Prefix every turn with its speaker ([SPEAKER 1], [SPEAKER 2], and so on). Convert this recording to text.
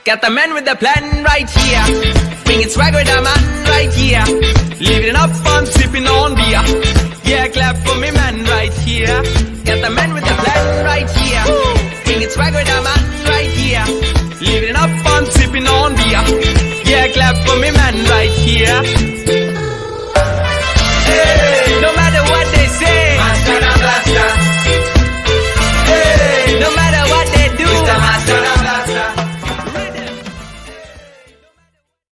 [SPEAKER 1] Got the man with the plan right here. Bringing swag with the man right here. Living it up, I'm sipping on beer. Yeah, clap for me man right here. Got the man with the plan right here. Bringing swag with the man right here. Living it up, I'm sipping on beer. Yeah, clap for me man right here.